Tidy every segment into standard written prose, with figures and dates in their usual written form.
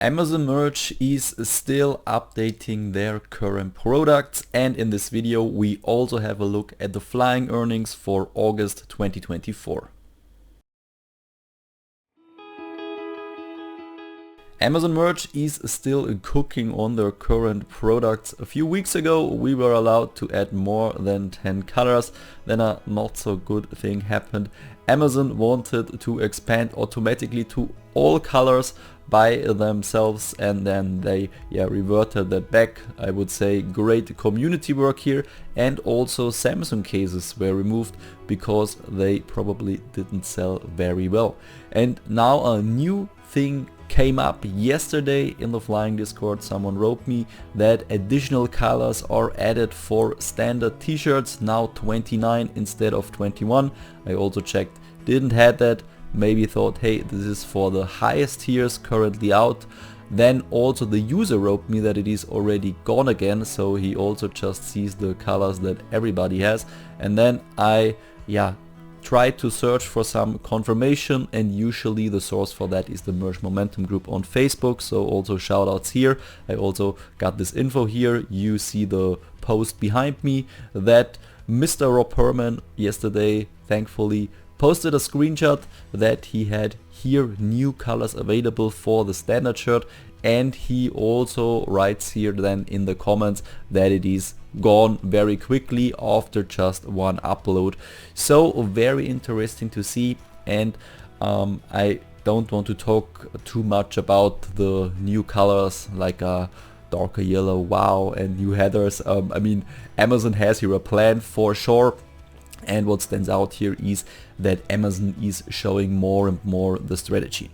Amazon Merch is still updating their current products, and in this video we also have a look at the flying earnings for August 2024. Amazon Merch is still cooking on their current products. A few weeks ago we were allowed to add more than 10 colors, then a not so good thing happened. Amazon wanted to expand automatically to all colors by themselves, and then they reverted that back. I would say great community work here, and also Samsung cases were removed because they probably didn't sell very well. And now a new thing came up yesterday in the Flying Discord. Someone wrote me that additional colors are added for standard t-shirts, now 29 instead of 21. I also checked, didn't have that. Maybe thought, hey, this is for the highest tiers currently out. Then also the user wrote me that it is already gone again, so he also just sees the colors that everybody has. And then I tried to search for some confirmation, and usually the source for that is the Merch Momentum group on Facebook, so also shout outs here. I also got this info here. You see the post behind me that Mr. Rob Herman yesterday thankfully posted a screenshot that he had here new colors available for the standard shirt, and he also writes here then in the comments that it is gone very quickly after just one upload. So very interesting to see, and I don't want to talk too much about the new colors like a darker yellow, wow, and new headers. I mean, Amazon has here a plan for sure. And what stands out here is that Amazon is showing more and more the strategy.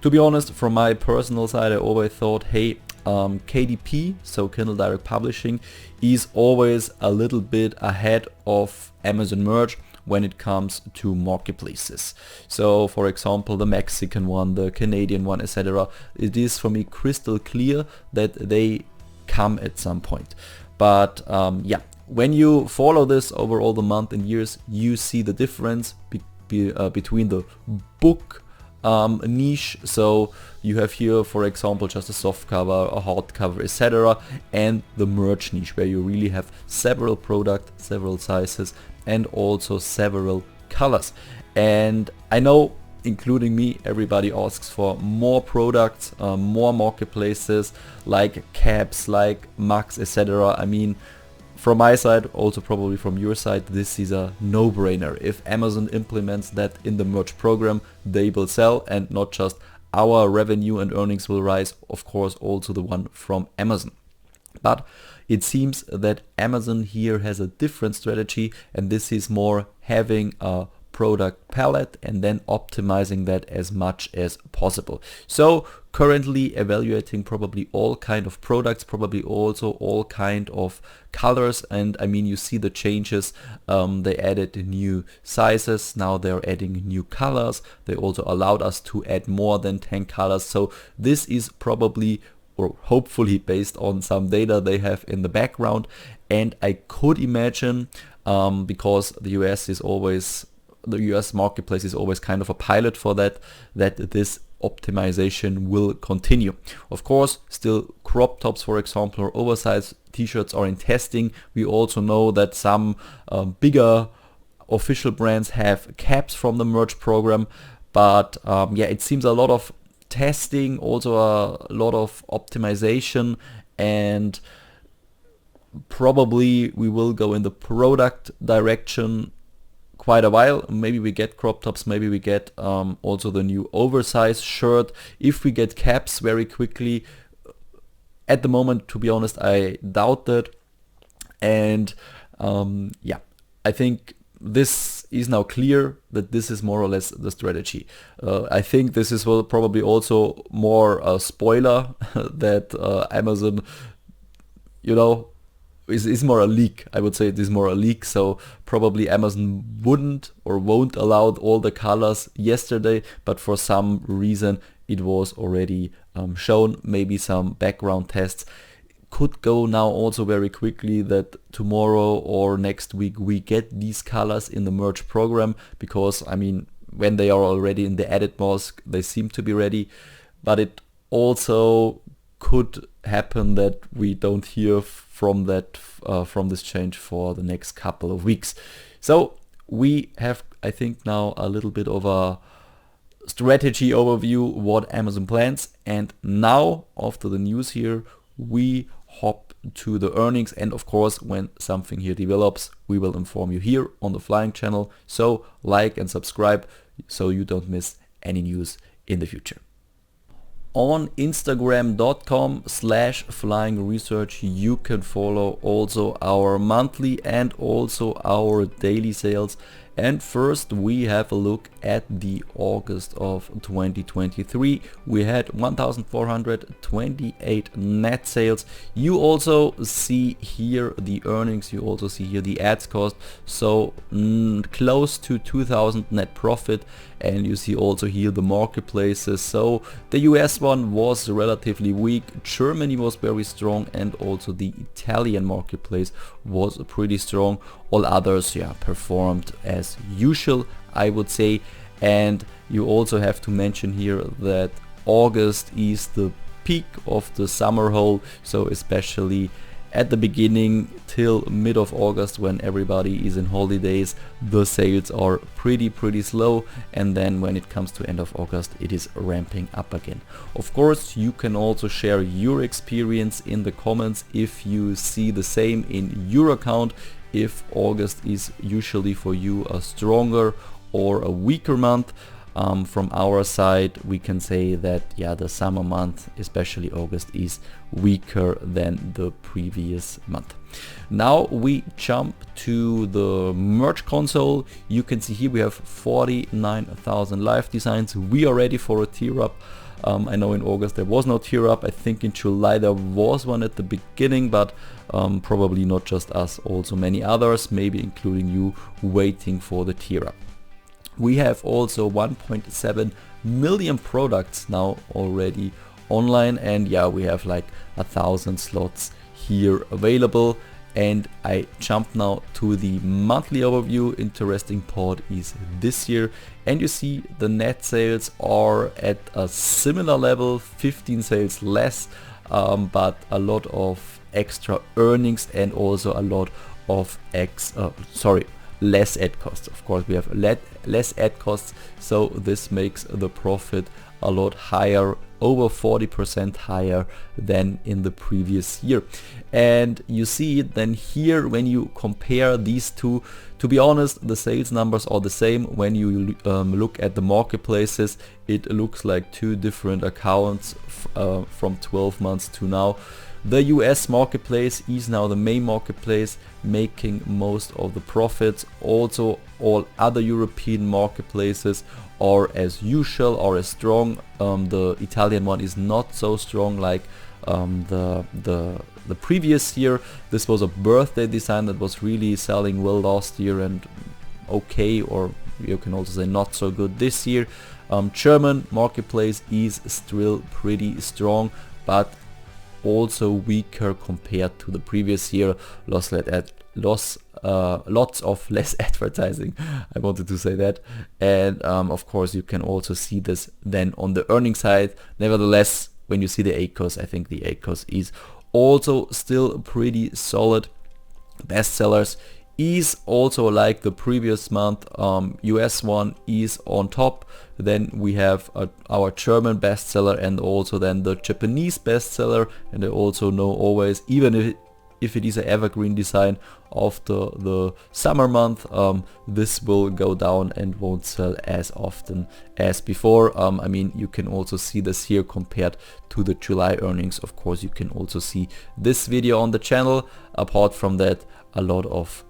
To be honest, from my personal side, I always thought, hey, KDP, so Kindle Direct Publishing, is always a little bit ahead of Amazon Merch when it comes to marketplaces. So for example, the Mexican one, the Canadian one, etc. It is for me crystal clear that they come at some point. But when you follow this over all the months and years, you see the difference between the book niche. So you have here, for example, just a soft cover, a hard cover, etc. and the merch niche, where you really have several products, several sizes, and also several colors. And I know, including me, everybody asks for more products, more marketplaces like caps, like mugs, etc. I mean, from my side, also probably from your side, this is a no-brainer. If Amazon implements that in the merch program, they will sell, and not just our revenue and earnings will rise, of course also the one from Amazon. But it seems that Amazon here has a different strategy, and this is more having a product palette and then optimizing that as much as possible. So currently evaluating probably all kind of products, probably also all kind of colors, and I mean, you see the changes. They added new sizes, now they're adding new colors. They also allowed us to add more than 10 colors. So this is probably, or hopefully, based on some data they have in the background. And I could imagine, because the US marketplace is always kind of a pilot for that this optimization will continue. Of course, still crop tops, for example, or oversized t-shirts are in testing. We also know that some bigger official brands have caps from the merch program, but it seems a lot of testing, also a lot of optimization, and probably we will go in the product direction quite a while. Maybe we get crop tops, maybe we get also the new oversized shirt. If we get caps very quickly, at the moment, to be honest, I doubt that. And I think this is now clear that this is more or less the strategy. I think this is probably also more a spoiler that Amazon, is more a leak. I would say it is more a leak. So probably Amazon wouldn't or won't allow all the colors yesterday, but for some reason it was already shown. Maybe some background tests could go now also very quickly, that tomorrow or next week we get these colors in the merch program, because I mean, when they are already in the edit mask, they seem to be ready. But it also could happen that we don't hear from this change for the next couple of weeks. So we have, I think, now a little bit of a strategy overview what Amazon plans, and now after the news here we hop to the earnings, and of course when something here develops we will inform you here on the Flying channel. So like and subscribe so you don't miss any news in the future. On Instagram.com/flyingresearch you can follow also our monthly and also our daily sales. And first we have a look at the August of 2023. We had 1,428 net sales. You also see here the earnings, you also see here the ads cost, so close to 2,000 net profit. And you see also here the marketplaces. So the US one was relatively weak, Germany was very strong, and also the Italian marketplace was pretty strong. All others performed as usual, I would say. And you also have to mention here that August is the peak of the summer haul, so especially at the beginning till mid of August when everybody is in holidays, the sales are pretty slow, and then when it comes to end of August it is ramping up again. Of course you can also share your experience in the comments if you see the same in your account, if August is usually for you a stronger or a weaker month. From our side we can say that the summer month, especially August, is weaker than the previous month. Now we jump to the merch console. You can see here we have 49,000 live designs. We are ready for a tier up. I know in August there was no tier up. I think in July there was one at the beginning, but probably not just us, also many others, maybe including you, waiting for the tier up. We have also 1.7 million products now already online, and we have like 1,000 slots here available. And I jump now to the monthly overview. Interesting part is this year, and you see the net sales are at a similar level, 15 sales less, but a lot of extra earnings and also a lot of less ad costs. Of course we have less ad costs, so this makes the profit a lot higher, over 40% higher than in the previous year. And you see it then here when you compare these two. To be honest, the sales numbers are the same. When you look at the marketplaces, it looks like two different accounts from 12 months to now. The US marketplace is now the main marketplace, making most of the profits. Also all other European marketplaces are as usual, are as strong. The Italian one is not so strong like the previous year. This was a birthday design that was really selling well last year and okay, or you can also say not so good this year. German marketplace is still pretty strong, but also weaker compared to the previous year. Lots of less advertising, I wanted to say that. And of course you can also see this then on the earning side. Nevertheless, when you see the ACOS, I think the ACOS is also still pretty solid. Bestsellers is also like the previous month. US one is on top. Then we have our German bestseller and also then the Japanese bestseller. And I also know always, even if it is an evergreen design after the summer month, this will go down and won't sell as often as before. I mean, you can also see this here compared to the July earnings. Of course, you can also see this video on the channel. Apart from that, a lot of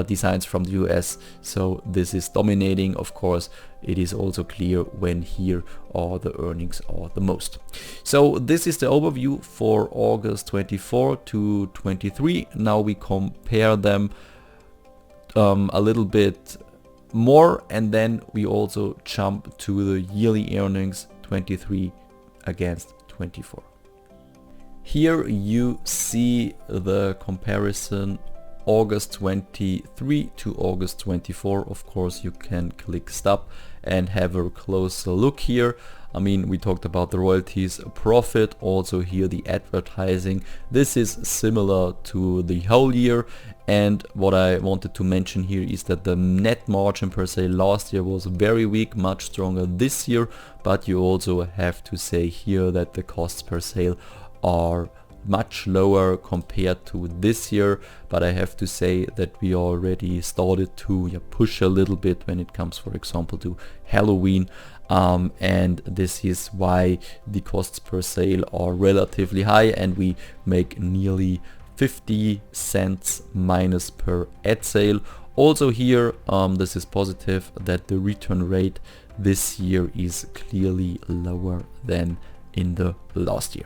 designs from the US, so this is dominating. Of course, it is also clear when here are the earnings are the most. So this is the overview for August 24 to 23. Now we compare them a little bit more, and then we also jump to the yearly earnings 23 against 24. Here you see the comparison August 23 to August 24. Of course you can click stop and have a closer look here. I mean, we talked about the royalties, profit, also here the advertising. This is similar to the whole year. And what I wanted to mention here is that the net margin per se last year was very weak, much stronger this year. But you also have to say here that the costs per sale are much lower compared to this year, but I have to say that we already started to push a little bit when it comes, for example, to Halloween, and this is why the costs per sale are relatively high, and we make nearly 50 cents minus per ad sale. Also here, this is positive that the return rate this year is clearly lower than in the last year.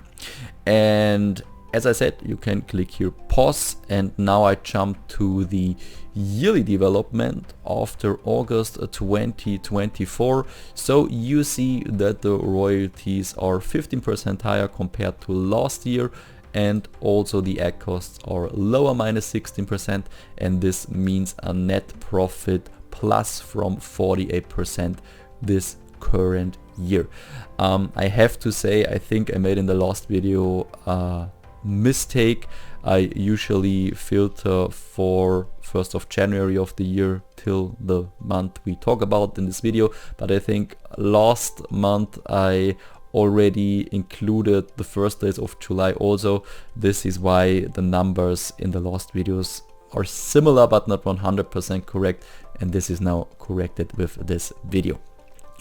And as I said, you can click here pause, and now I jump to the yearly development after August 2024. So you see that the royalties are 15% higher compared to last year, and also the ad costs are lower, minus 16%, and this means a net profit plus from 48% this current year. I have to say, I think I made in the last video mistake. I usually filter for 1st of January of the year till the month we talk about in this video, but I think last month I already included the first days of July also. This is why the numbers in the last videos are similar but not 100% correct, and this is now corrected with this video.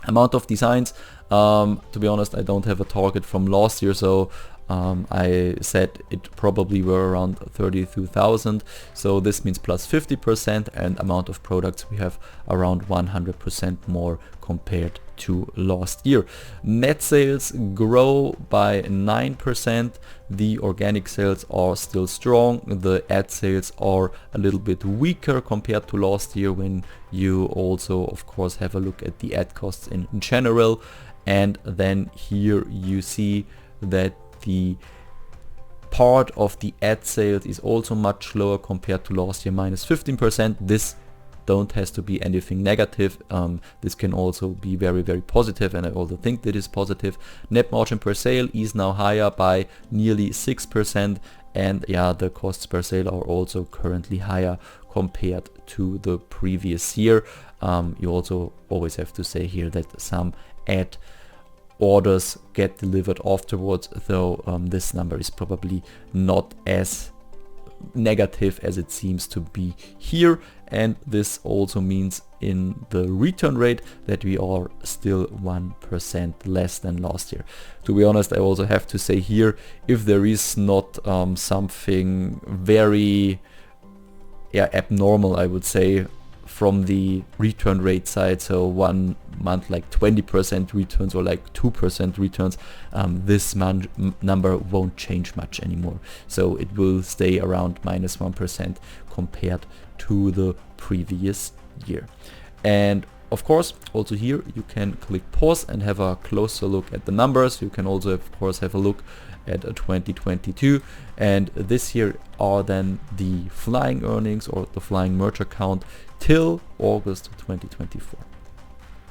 Amount of designs, to be honest, I don't have a target from last year, so I said it probably were around 32,000, so this means plus 50%, and amount of products we have around 100% more compared to last year. Net sales grow by 9%, the organic sales are still strong, the ad sales are a little bit weaker compared to last year when you also of course have a look at the ad costs in general. And then here you see that the part of the ad sales is also much lower compared to last year, minus 15%. This don't has to be anything negative. This can also be very, very positive, and I also think that is positive. Net margin per sale is now higher by nearly 6%, and yeah, the costs per sale are also currently higher compared to the previous year. You also always have to say here that some ad orders get delivered afterwards, though this number is probably not as negative as it seems to be here. And this also means in the return rate that we are still 1% less than last year. To be honest, I also have to say here, if there is not something very abnormal, I would say, from the return rate side, so 1 month like 20% returns or like 2% returns, this number won't change much anymore. So it will stay around minus 1% compared to the previous year. And of course, also here you can click pause and have a closer look at the numbers. You can also of course have a look at 2022, and this here are then the flying earnings or the flying merch account till August 2024.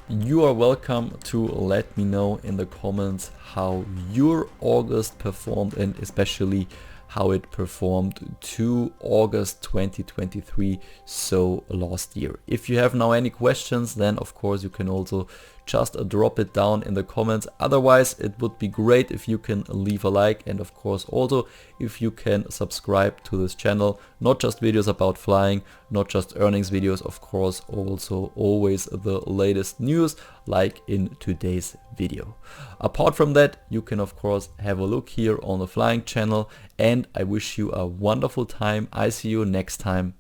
You are welcome to let me know in the comments how your August performed, and especially how it performed to August 2023, so last year. If you have now any questions, then of course you can also just drop it down in the comments. Otherwise, it would be great if you can leave a like, and of course also if you can subscribe to this channel. Not just videos about flying, not just earnings videos, of course also always the latest news like in today's video. Apart from that, you can of course have a look here on the flying channel, and I wish you a wonderful time. I see you next time.